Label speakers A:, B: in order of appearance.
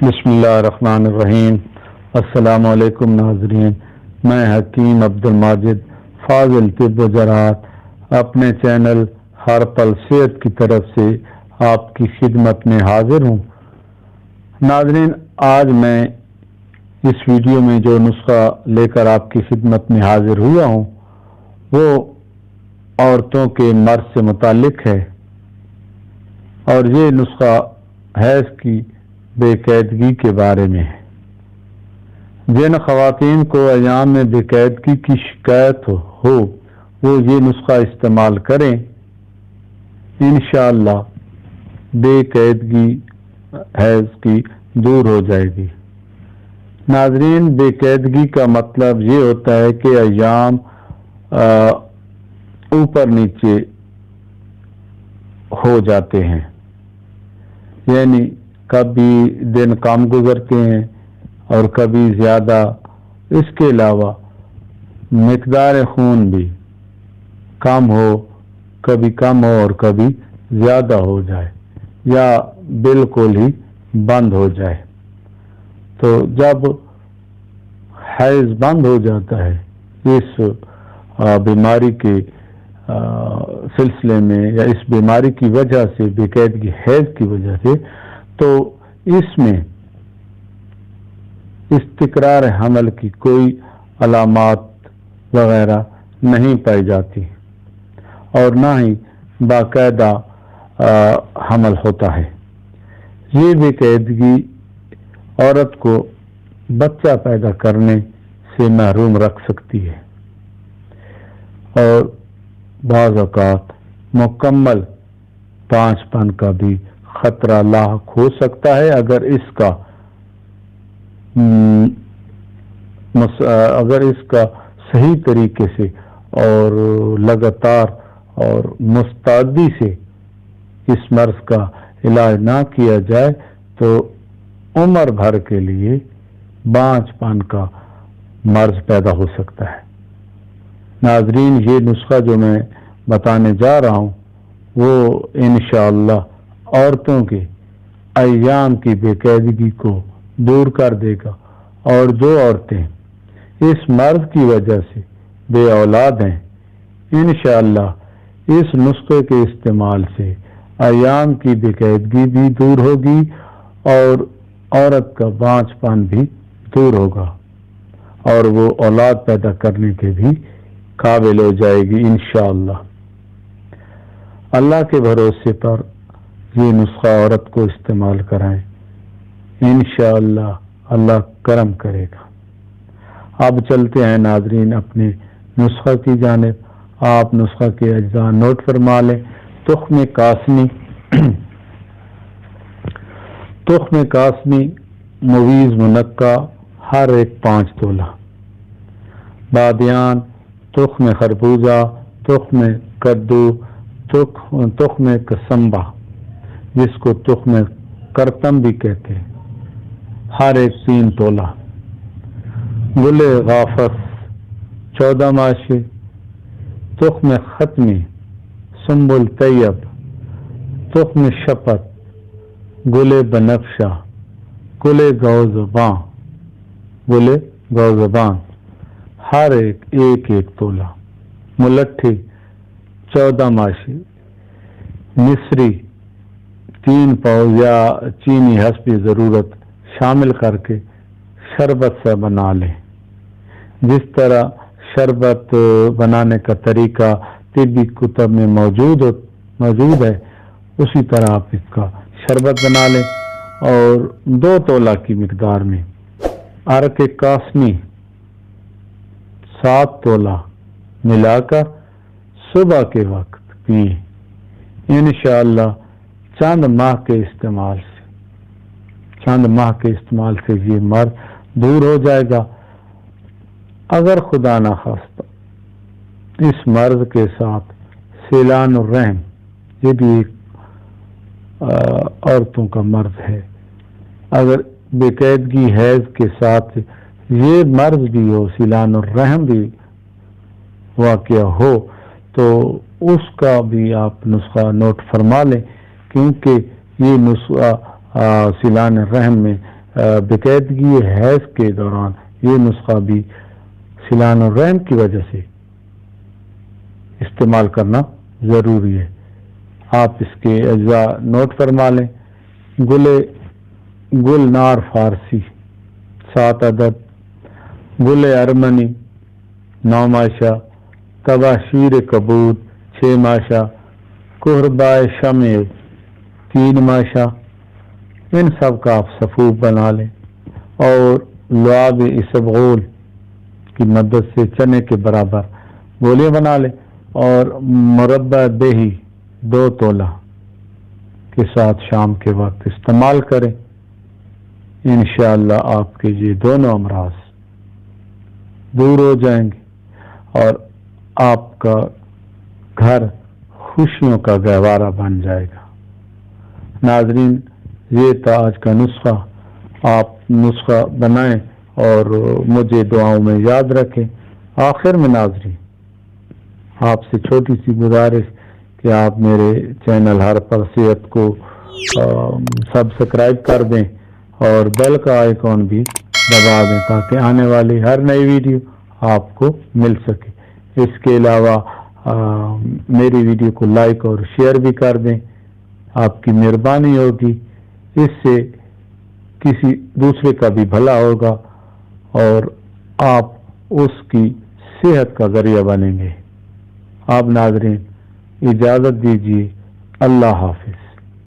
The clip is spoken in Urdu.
A: بسم اللہ الرحمن الرحیم۔ السلام علیکم ناظرین، میں حکیم عبدالماجد فاضل طب و زراعت اپنے چینل ہر پل صحت کی طرف سے آپ کی خدمت میں حاضر ہوں۔ ناظرین، آج میں اس ویڈیو میں جو نسخہ لے کر آپ کی خدمت میں حاضر ہوا ہوں وہ عورتوں کے مرض سے متعلق ہے، اور یہ نسخہ حیض کی بے قیدگی کے بارے میں ہے۔ جن خواتین کو ایام میں بے قیدگی کی شکایت ہو وہ یہ نسخہ استعمال کریں، انشاءاللہ بے قیدگی حیض کی دور ہو جائے گی۔ ناظرین، بے قیدگی کا مطلب یہ ہوتا ہے کہ ایام اوپر نیچے ہو جاتے ہیں، یعنی کبھی دن کم گزرتے ہیں اور کبھی زیادہ۔ اس کے علاوہ مقدار خون بھی کم ہو، کبھی کم ہو اور کبھی زیادہ ہو جائے یا بالکل ہی بند ہو جائے۔ تو جب حیض بند ہو جاتا ہے اس بیماری کے سلسلے میں یا اس بیماری کی وجہ سے، بے قیدگی حیض کی وجہ سے، تو اس میں استقرار حمل کی کوئی علامات وغیرہ نہیں پائی جاتی اور نہ ہی باقاعدہ حمل ہوتا ہے۔ یہ بے قیدگی عورت کو بچہ پیدا کرنے سے محروم رکھ سکتی ہے اور بعض اوقات مکمل پانچ پن کا بھی خطرہ لاحق ہو سکتا ہے اگر اس کا صحیح طریقے سے اور لگاتار اور مستعدی سے اس مرض کا علاج نہ کیا جائے تو عمر بھر کے لیے بانجھ پن کا مرض پیدا ہو سکتا ہے۔ ناظرین، یہ نسخہ جو میں بتانے جا رہا ہوں وہ انشاءاللہ عورتوں کے ایام کی بے قیدگی کو دور کر دے گا، اور جو عورتیں اس مرض کی وجہ سے بے اولاد ہیں، انشاءاللہ اس نسخے کے استعمال سے ایام کی بے قیدگی بھی دور ہوگی اور عورت کا بانجھ پن بھی دور ہوگا اور وہ اولاد پیدا کرنے کے بھی قابل ہو جائے گی انشاءاللہ۔ اللہ کے بھروسے پر یہ نسخہ عورت کو استعمال کرائیں، انشاءاللہ اللہ کرم کرے گا۔ اب چلتے ہیں ناظرین اپنے نسخہ کی جانب۔ آپ نسخہ کے اجزاء نوٹ فرما لیں۔ تخم قاسمی، تخم قاسمی مویز منقع ہر ایک 5 تولہ، بادیان، تخم خربوزہ، تخم کدو، تخم کسمبا جس کو تخم کرتم بھی کہتے ہیں، ہر ایک 3 تولہ، گل غافس 14 ماشی، تخم ختمی، سنبل طیب، تخم شپت، گل بنفشہ، گل گوزبان ہر ایک تولہ، ملٹھی 14 ماشی، مصری 3 پاؤ یا چینی حسب ضرورت شامل کر کے شربت سے بنا لیں۔ جس طرح شربت بنانے کا طریقہ طبی کتب میں موجود ہے، اسی طرح آپ اس کا شربت بنا لیں، اور 2 تولہ کی مقدار میں عرق قاسمی 7 تولہ ملا کر صبح کے وقت پئیں۔ انشاءاللہ چند ماہ کے استعمال سے یہ مرض دور ہو جائے گا۔ اگر خدا نخواستہ اس مرض کے ساتھ سیلان الرحم، یہ بھی ایک عورتوں کا مرض ہے، اگر بے قیدگی حیض کے ساتھ یہ مرض بھی ہو، سیلان الرحم بھی واقع ہو، تو اس کا بھی آپ نسخہ نوٹ فرما لیں، کیونکہ یہ نسخہ سیلان الرحم میں باقاعدگی حیض کے دوران یہ نسخہ بھی سیلان الرحم کی وجہ سے استعمال کرنا ضروری ہے۔ آپ اس کے اجزاء نوٹ فرما لیں۔ گل نار فارسی 7 عدد، گل ارمنی 9 ماشا، تباشیر کبود 6 ماشا، قربائے شمع 3 ماشا، ان سب کا آپ صفوف بنا لیں اور لعاب اسبغول کی مدد سے چنے کے برابر گولیاں بنا لیں اور مربع بہی 2 تولہ کے ساتھ شام کے وقت استعمال کریں۔ انشاءاللہ آپ کے یہ دونوں امراض دور ہو جائیں گے اور آپ کا گھر خوشیوں کا گہوارہ بن جائے گا۔ ناظرین، یہ تھا آج کا نسخہ۔ آپ نسخہ بنائیں اور مجھے دعاؤں میں یاد رکھیں۔ آخر میں ناظرین، آپ سے چھوٹی سی گزارش کہ آپ میرے چینل ہر پر صحت کو سبسکرائب کر دیں اور بیل کا آئیکن بھی دبا دیں تاکہ آنے والی ہر نئی ویڈیو آپ کو مل سکے۔ اس کے علاوہ میری ویڈیو کو لائک اور شیئر بھی کر دیں، آپ کی مہربانی ہوگی، اس سے کسی دوسرے کا بھی بھلا ہوگا اور آپ اس کی صحت کا ذریعہ بنیں گے۔ آپ ناظرین اجازت دیجیے، اللہ حافظ۔